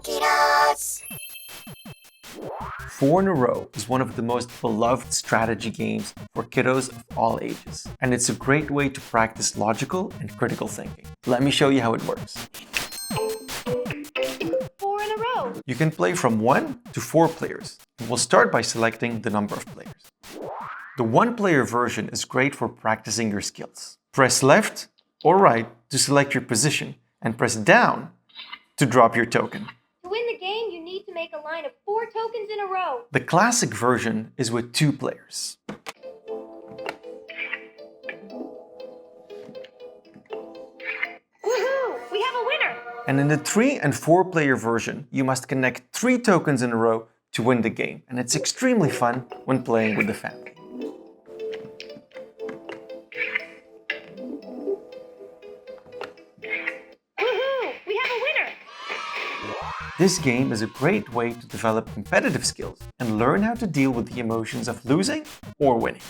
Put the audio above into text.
Tokidos! 4 in a Row is one of the most beloved strategy games for kiddos of all ages, and it's a great way to practice logical and critical thinking. Let me show you how it works. 4 in a row. You can play from 1 to 4 players. We'll start by selecting the number of players. The 1-player version is great for practicing your skills. Press left or right to select your position, and press down to drop your token. To win the game, you need to make a line of 4 tokens in a row. The classic version is with 2 players. Woohoo! We have a winner! And in the 3 and 4-player version, you must connect 3 tokens in a row to win the game. And it's extremely fun when playing with the family. Woohoo! We have a winner! This game is a great way to develop competitive skills and learn how to deal with the emotions of losing or winning.